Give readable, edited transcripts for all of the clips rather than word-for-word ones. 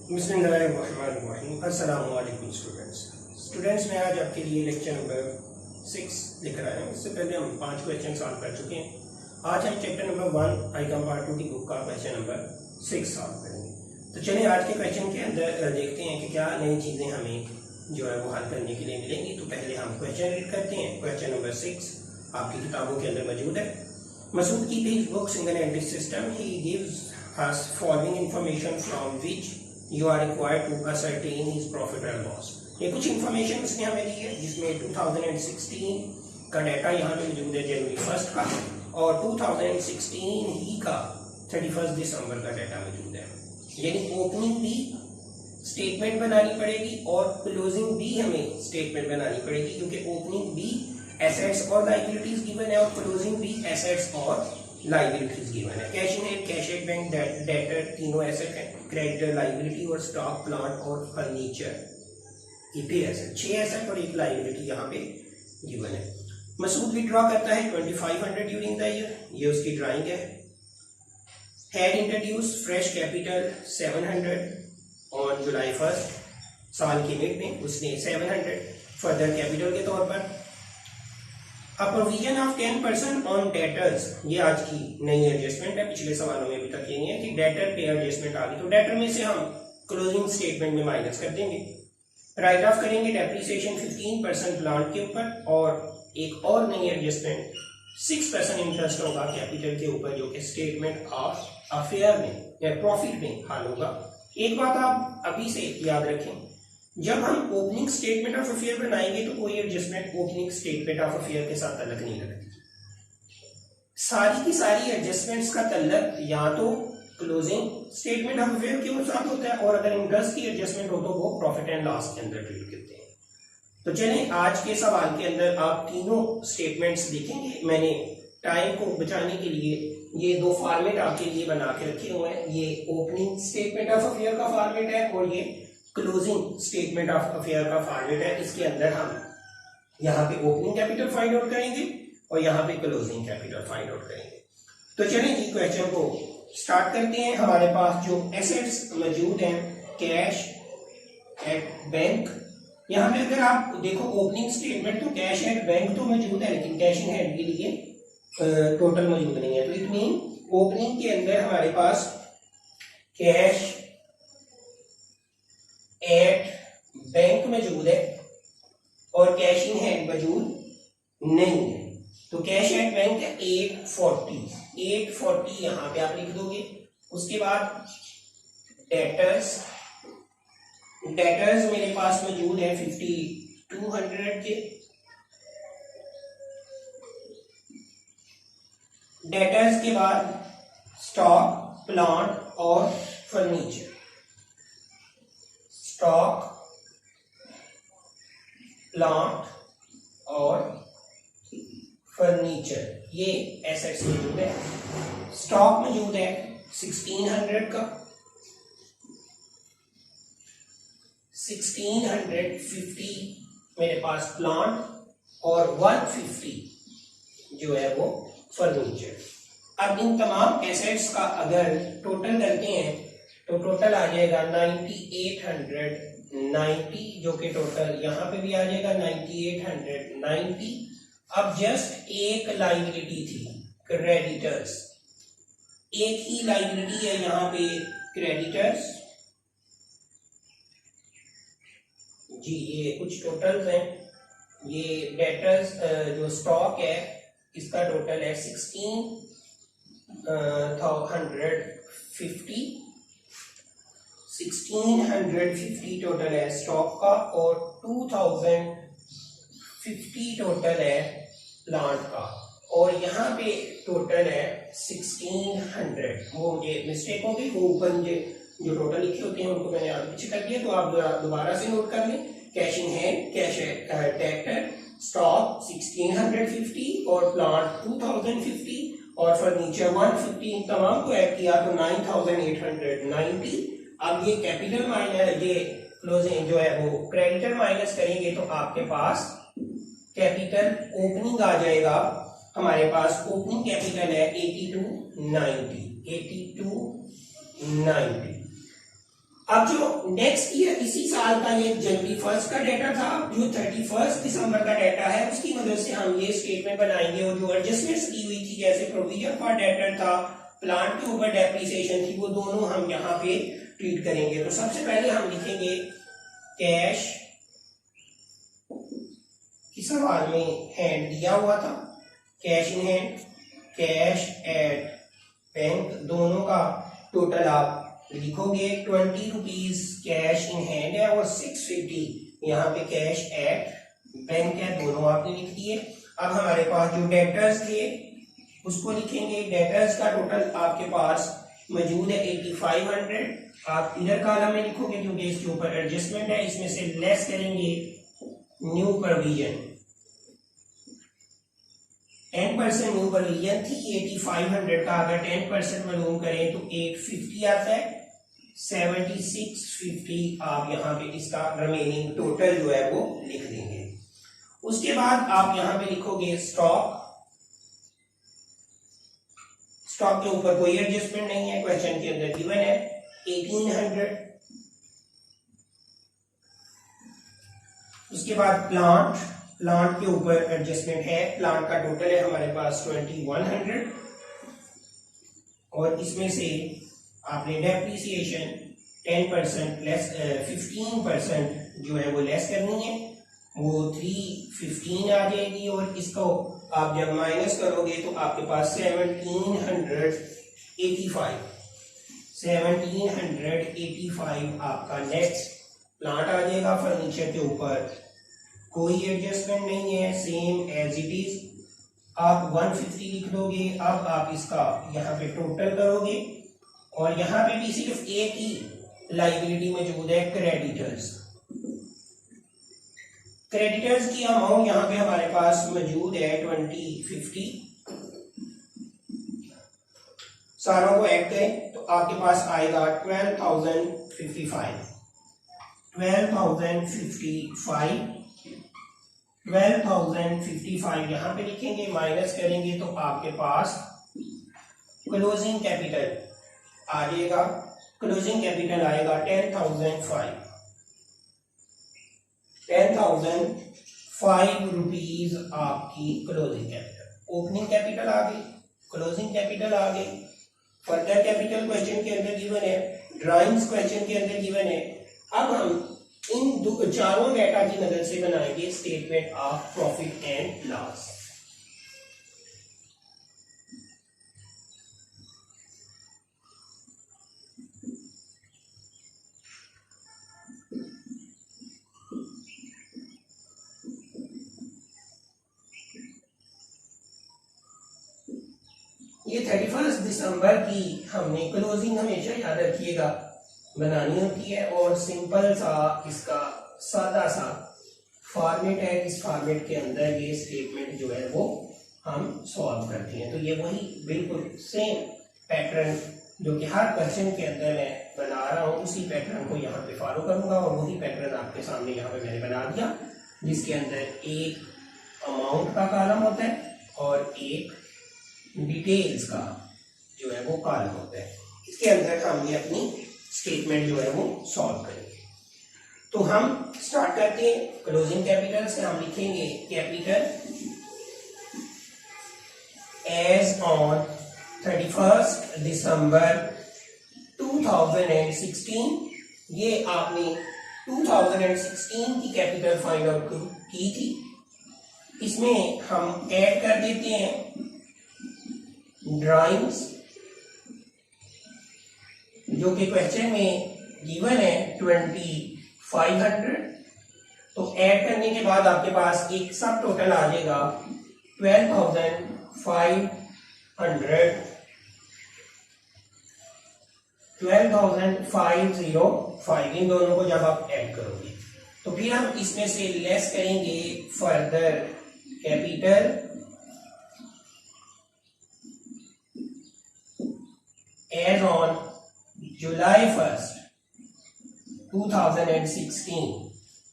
बिस्मिल्लाहिर्रहमानिर्रहीम। अस्सलामु अलैकुम स्टूडेंट्स, मैं आज आपके लिए लेक्चर नंबर 6 लिख रहा हूँ। इससे पहले हम 5 क्वेश्चन सॉल्व कर चुके हैं। आज हम चैप्टर नंबर 1 आइकम पार्ट 2 की बुक का क्वेश्चन नंबर 6 सॉल्व करेंगे। तो चलिए आज के क्वेश्चन के अंदर देखते हैं कि क्या नई चीज़ें हमें जो है वो हल करने के लिए मिलेंगी। तो पहले हम क्वेश्चन रीड करते हैं। क्वेश्चन नंबर 6 आपकी किताबों के अंदर मौजूद है। मसूद की his book single entry system. He gives us following information from which you are required to ascertain his profit or loss। ये कुछ इन्फॉर्मेशन उसने हमें दी है जिसमें 2016 का डाटा यहाँ पे मौजूद है जनवरी 1 का, और 2016 ही का 31 दिसंबर का डाटा मौजूद है। यानी ओपनिंग भी स्टेटमेंट बनानी पड़ेगी और क्लोजिंग भी हमें स्टेटमेंट बनानी पड़ेगी, क्योंकि ओपनिंग भी एसेट्स और लायबिलिटीज गिवन है और क्लोजिंग भी एसेट्स और लायबिलिटीज गिवन है। Cash in hand, cash at bank, debtor, तीनों एसेट है। क्रेडिटर, लायबिलिटी और स्टॉक, प्लांट और फर्नीचर, ये भी एसेट, 6 एसेट और 1 लायबिलिटी यहाँ पे गिवन है। मसूद विड्रॉ करता है 2500 ड्यूरिंग द ईयर, ये उसकी ड्राइंग है। Had introduce fresh capital 700 on July 1 साल के मिड में, उसने 700 फर्दर कैपिटल के तौर पर। A provision of 10% on debtors, ये आज की नई एडजस्टमेंट है। पिछले सवालों में अभी तक ये नहीं है कि डेटर पे एडजस्टमेंट आ गई, तो डेटर में से हम क्लोजिंग स्टेटमेंट में माइनस कर देंगे। राइट ऑफ करेंगे डेप्रिसिएशन 15% प्लांट के ऊपर, और एक और नई एडजस्टमेंट 6% इंटरेस्ट होगा कैपिटल के ऊपर, जो कि स्टेटमेंट ऑफ अफेयर में या प्रॉफिट में हाल होगा। एक बात आप अभी से याद रखें, जब हम ओपनिंग स्टेटमेंट ऑफ अफेयर बनाएंगे तो कोई adjustment opening statement of affair के साथ तल्लक नहीं रखती। सारी की सारी एडजस्टमेंट्स का तल्लक या तो क्लोजिंग स्टेटमेंट ऑफ अफेयर के साथ होता है, और अगर इंटरेस्ट की एडजस्टमेंट हो तो वो प्रॉफिट एंड लॉस के अंदर ट्रीट करते हैं। तो चलिए आज के सवाल के अंदर आप तीनों स्टेटमेंट्स देखेंगे। मैंने टाइम को बचाने के लिए ये 2 फॉर्मेट आपके लिए बना के रखे हुए हैं। ये ओपनिंग स्टेटमेंट ऑफ अफेयर का फॉर्मेट है और ये क्लोजिंग स्टेटमेंट ऑफ अफेयर का फॉर्मेट है। इसके अंदर हम यहाँ पे ओपनिंग कैपिटल फाइंड आउट करेंगे और यहाँ पे क्लोजिंग कैपिटल फाइंड आउट करेंगे। तो चलिए जी क्वेश्चन को स्टार्ट करते हैं। हमारे पास जो एसेट्स मौजूद हैं, कैश एट बैंक, यहाँ पे अगर आप देखो ओपनिंग स्टेटमेंट तो कैश एट बैंक तो मौजूद है, लेकिन कैश इन हैंड के लिए टोटल मौजूद नहीं है। तो इट मीन ओपनिंग के अंदर हमारे पास कैश एट बैंक मौजूद है और कैश इन हैंड मौजूद नहीं है। तो कैश एट बैंक है 840 यहां पे आप लिख दोगे। उसके बाद डेटर्स मेरे पास मौजूद है 5200 के। डेटर्स के बाद स्टॉक, प्लांट और फर्नीचर। स्टॉक, प्लांट और फर्नीचर, ये एसेट्स मौजूद है। स्टॉक मौजूद है 1600 का, 1650 मेरे पास प्लांट और 150 जो है वो फर्नीचर। अब इन तमाम एसेट्स का अगर टोटल करते हैं तो टोटल आ जाएगा 9890, जो कि टोटल यहाँ पे भी आ जाएगा 9890। अब जस्ट एक लायबिलिटी थी क्रेडिटर्स, एक ही लायबिलिटी है यहाँ पे क्रेडिटर्स जी। ये कुछ टोटल्स हैं। ये डेटर्स जो स्टॉक है इसका टोटल है 1650 टोटल है स्टॉक का, और 2050 टोटल है प्लांट का, और यहाँ पे टोटल है 1600। वो मुझे मिस्टेक हो गई, वो ऊपर मुझे जो टोटल लिखे होते हैं उनको मैंने आगे पीछे कर दिया, तो आप दोबारा से नोट कर लें। Cash in hand, cash debtor, stock 1650 और प्लांट 2050 और फर्नीचर 150, तमाम को ऐड किया तो 9890। अब ये कैपिटल माइनस ये क्लोजिंग जो है वो क्रेडिटर माइनस करेंगे तो आपके पास कैपिटल ओपनिंग आ जाएगा। हमारे पास ओपनिंग कैपिटल है 8290। अब जो नेक्स्ट ईयर इसी साल का ये जनवरी 1 का डेटा था, जो 31 दिसंबर का डेटा है उसकी मदद से हम ये स्टेटमेंट बनाएंगे और जो एडजस्टमेंट्स की हुई थी जैसे प्रोविजन फॉर डेटर था, प्लांट के ऊपर डेप्रिसिएशन थी, वो दोनों हम यहाँ पे ट्रीट करेंगे। तो सबसे पहले हम लिखेंगे कैश, इस सवाल में हैंड दिया हुआ था, cash in hand, cash at bank, दोनों का टोटल आप लिखोगे। 20 रुपीज कैश इन हैंड है और 650 यहाँ पे कैश एट बैंक है, दोनों आपने लिख दिए। अब हमारे पास जो डेटर्स थे उसको लिखेंगे। डेटर्स का टोटल आपके पास मौजूद है 8500, आप इधर कॉलम में लिखोगे क्योंकि इसके ऊपर एडजस्टमेंट है, इसमें से लेस करेंगे न्यू प्रोविजन। 10% न्यू प्रोविजन थी 8500 का, अगर 10% मालूम करें तो 850 आता है, 7650 आप यहाँ पे इसका रिमेनिंग टोटल जो है वो लिख देंगे। उसके बाद आप यहाँ पे लिखोगे स्टॉक। स्टॉक के ऊपर कोई एडजस्टमेंट नहीं है, क्वेश्चन के अंदर गिवन है 1800। उसके बाद प्लांट, प्लांट के ऊपर एडजस्टमेंट है, प्लांट का टोटल है हमारे पास 2100 और इसमें से आपने डेप्रिसिएशन 10% लेस 15% जो है वो लेस करनी है, वो 315 आ जाएगी और इसको आप जब माइनस करोगे तो आपके पास 1785 आपका नेक्स्ट प्लांट आ जाएगा। फर्नीचर के ऊपर कोई एडजस्टमेंट नहीं है, सेम एज इट इज, आप 150 लिख दोगे। अब आप इसका यहाँ पे टोटल करोगे और यहाँ पे भी सिर्फ एक ही लाइबिलिटी मौजूद है, क्रेडिटर्स। क्रेडिटर्स की अमाउंट यहाँ पे हमारे पास मौजूद है 2050। सारों को ऐड करें तो आपके पास आएगा 12,055। 12,055 यहाँ पे लिखेंगे, माइनस करेंगे तो आपके पास क्लोजिंग कैपिटल आ जाएगा। क्लोजिंग कैपिटल आएगा 10,005 रुपीज आपकी क्लोजिंग कैपिटल। ओपनिंग कैपिटल आ गई, क्लोजिंग कैपिटल आ गई, फर्दर कैपिटल क्वेश्चन के अंदर गिवन है, ड्राइंग्स क्वेश्चन के अंदर गिवन है। अब हम इन चारों डेटा की मदद से बनाएंगे statement of profit and loss. ये 31 दिसंबर की हमने क्लोजिंग हमेशा याद रखिएगा बनानी होती है और सिंपल सा इसका सादा सा फॉर्मेट है। इस फॉर्मेट के अंदर ये स्टेटमेंट जो है वो हम सॉल्व करते हैं। तो ये वही बिल्कुल सेम पैटर्न जो कि हर क्वेश्चन के अंदर मैं बना रहा हूँ, उसी पैटर्न को यहाँ पे फॉलो करूंगा और वही पैटर्न आपके सामने यहाँ पे मैंने बना दिया, जिसके अंदर एक अमाउंट का कॉलम होता है और एक डिटेल्स का जो है वो कॉलम होता है। इसके अंदर हम ये अपनी स्टेटमेंट जो है वो सॉल्व करेंगे। तो हम स्टार्ट करते हैं क्लोजिंग कैपिटल से। हम लिखेंगे कैपिटल एज ऑन 31 दिसंबर 2016। ये आपने 2016 की कैपिटल फाइंड आउट की थी। इसमें हम ऐड कर देते हैं ड्राइंग्स, जो कि क्वेश्चन में गिवन है 2500। तो ऐड करने के बाद आपके पास एक सब टोटल आ जाएगा 12,500। 12,505 इन दोनों को जब आप ऐड करोगे तो फिर हम इसमें से लेस करेंगे further capital as on July 1, 2016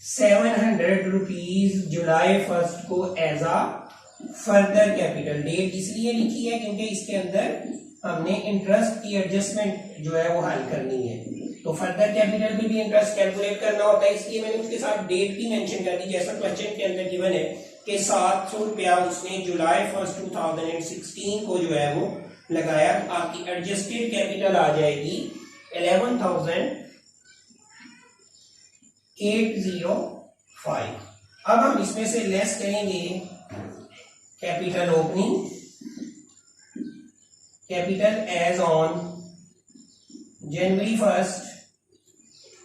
700 rupees जुलाई 1 को एज आ फर्दर कैपिटल। डेट इसलिए लिखी है क्योंकि इसके अंदर हमने इंटरेस्ट की एडजस्टमेंट जो है वो हल करनी है। तो तो फर्दर कैपिटल पे भी इंटरेस्ट कैलकुलेट करना होता है, इसलिए मैंने उसके साथ डेट भी मेंशन कर दी। जैसा क्वेश्चन के अंदर गिवन है कि 700 रुपया उसने जुलाई 1 2016 को जो है वो लगाया, आपकी एडजस्टेड कैपिटल आ जाएगी 11,805। अब हम इसमें से लेस करेंगे capital opening, capital as on जनवरी 1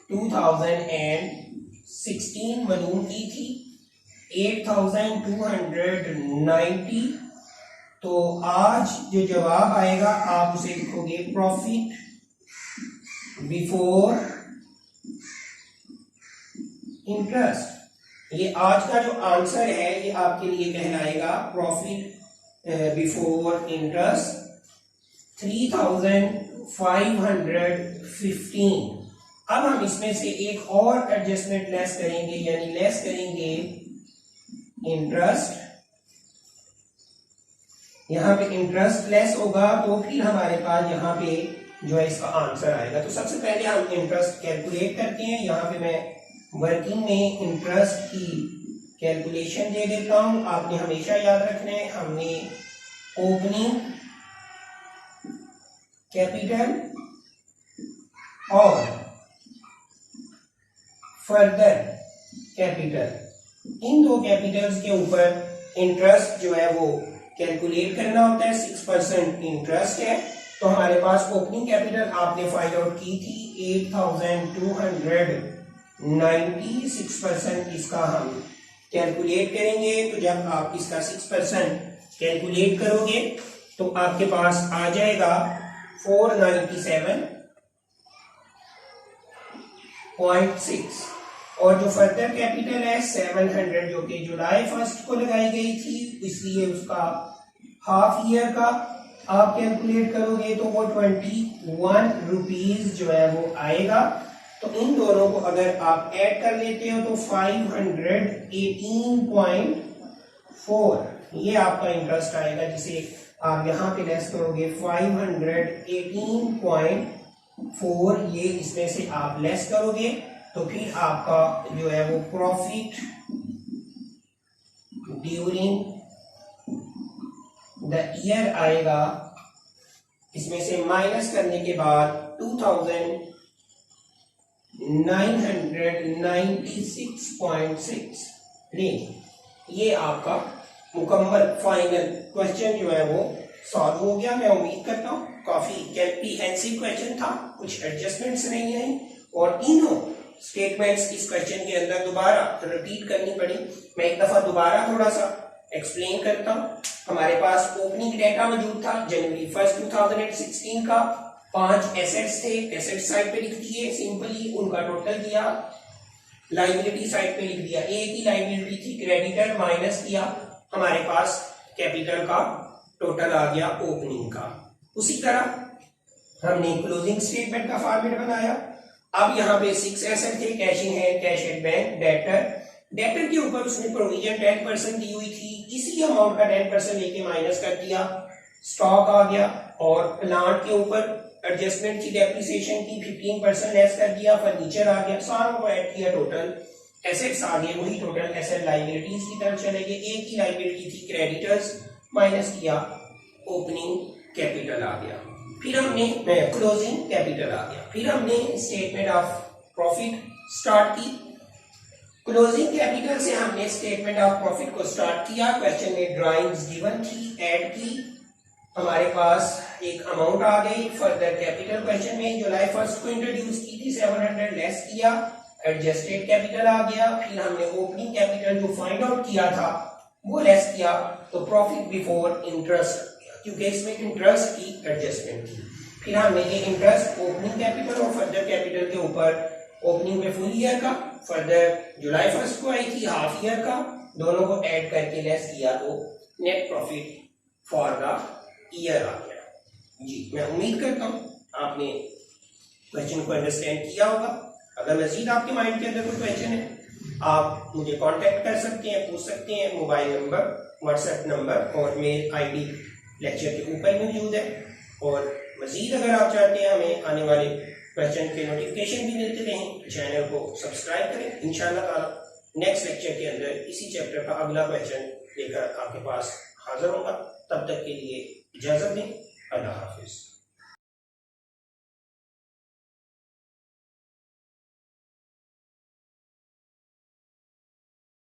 2016 मालूम की थी 8,290। तो आज जो जवाब आएगा आप उसे लिखोगे प्रॉफिट बिफोर इंटरेस्ट। ये आज का जो आंसर है ये आपके लिए कहलाएगा प्रॉफिट बिफोर इंटरेस्ट 3,515। अब हम इसमें से एक और एडजस्टमेंट लेस करेंगे, यानी लेस करेंगे इंटरेस्ट। यहां पे इंटरेस्ट लेस होगा तो फिर हमारे पास यहां पे जो है इसका आंसर आएगा। तो सबसे पहले हम इंटरेस्ट कैलकुलेट करते हैं। यहां पे मैं वर्किंग में इंटरेस्ट की कैलकुलेशन दे देता हूं। आपने हमेशा याद रखना है, हमने ओपनिंग कैपिटल और फर्दर कैपिटल, इन दो कैपिटल्स के ऊपर इंटरेस्ट जो है वो कैलकुलेट करना होता है। 6% इंटरेस्ट है, तो हमारे पास ओपनिंग कैपिटल आपने फाइंड आउट की थी 8,290। 6% इसका हम कैलकुलेट करेंगे। तो जब आप इसका 6% कैलकुलेट करोगे तो आपके पास आ जाएगा 497.6। और जो फर्दर कैपिटल है 700 जो कि जुलाई 1 को लगाई गई थी, इसलिए उसका हाफ ईयर का आप कैलकुलेट करोगे तो वो 21 रुपीज जो है वो आएगा। तो इन दोनों को अगर आप ऐड कर लेते हो तो 518.4 ये आपका इंटरेस्ट आएगा, जिसे आप यहां पे लेस करोगे 518.4, ये इसमें से आप लेस करोगे तो फिर आपका जो है वो प्रॉफिट ड्यूरिंग द ईयर आएगा। इसमें से माइनस करने के बाद 2,996.6 ये आपका मुकम्मल फाइनल क्वेश्चन जो है वो सॉल्व हो गया। मैं उम्मीद करता हूँ काफी कॉम्प्रिहेंसिव क्वेश्चन था, कुछ एडजस्टमेंट्स नहीं आई और तीनों स्टेटमेंट्स इस क्वेश्चन के अंदर दोबारा रिपीट करनी पड़ी। मैं एक दफा दोबारा थोड़ा सा एक्सप्लेन करता हूँ। हमारे पास ओपनिंग डेटा मौजूद था जनवरी 1 2016 का। 5 एसेट्स थे, एसेट साइड पे लिख दिए सिंपली, उनका टोटल दिया। लायबिलिटी साइड पे लिख दिया, एक ही लायबिलिटी थी क्रेडिटर, माइनस किया, हमारे पास कैपिटल का टोटल आ गया ओपनिंग का। उसी तरह हमने क्लोजिंग स्टेटमेंट का फॉर्मेट बनाया। अब यहाँ पे 6 एसेट थे, cash in hand, cash at bank, debtor. Debtor के ऊपर उसने प्रोविजन 10% दी हुई थी, इसी अमाउंट का 10% लेके माइनस कर दिया, स्टॉक आ गया। और प्लांट के ऊपर एडजस्टमेंट की डेप्रिसिएशन की 15% लेस कर दिया, फर्नीचर आ गया, सारों को ऐड किया, टोटल एसेट्स आ गए, वही टोटल एसेट लायबिलिटीज की तरफ चले गए। एक ही लायबिलिटी थी क्रेडिटर्स, माइनस किया, ओपनिंग कैपिटल आ गया। फिर हमने क्लोजिंग कैपिटल आ गया। फिर हमने स्टेटमेंट ऑफ प्रॉफिट स्टार्ट की। क्लोजिंग कैपिटल से हमने स्टेटमेंट ऑफ प्रॉफिट को स्टार्ट किया। क्वेश्चन में ड्राइंग्स गिवन थी, ऐड की, हमारे पास एक अमाउंट आ गई। फर्दर कैपिटल क्वेश्चन में जुलाई 1 को इंट्रोड्यूस की थी, 700 लेस किया, एडजस्टेड कैपिटल आ गया। फिर हमने ओपनिंग कैपिटल जो फाइंड आउट किया था वो लेस किया, तो प्रॉफिट बिफोर इंटरेस्ट, क्योंकि इसमें इंटरेस्ट की एडजस्टमेंट थी। फिर हमने ये इंटरेस्ट ओपनिंग कैपिटल और फर्दर कैपिटल के ऊपर, ओपनिंग में फुल ईयर का, फर्दर जुलाई 1 को आई थी हाफ ईयर का, दोनों को ऐड करके लेस किया तो net profit for the year आ गया। जी, मैं उम्मीद करता हूँ आपने क्वेश्चन को अंडरस्टैंड किया होगा। अगर मजीद आपके माइंड के अंदर कोई क्वेश्चन है आप मुझे कांटेक्ट कर सकते हैं, पूछ सकते हैं। मोबाइल नंबर, व्हाट्सएप नंबर और मेल आईडी लेक्चर के ऊपर मौजूद है। और मजीद अगर आप चाहते हैं हमें आने वाले क्वेश्चन के नोटिफिकेशन भी मिलते रहें, चैनल को सब्सक्राइब करें। इंशाल्लाह ताला नेक्स्ट लेक्चर के अंदर इसी चैप्टर का अगला क्वेश्चन लेकर आपके पास हाजिर होगा। तब तक के लिए इजाजत दें। अल्लाह हाफिज।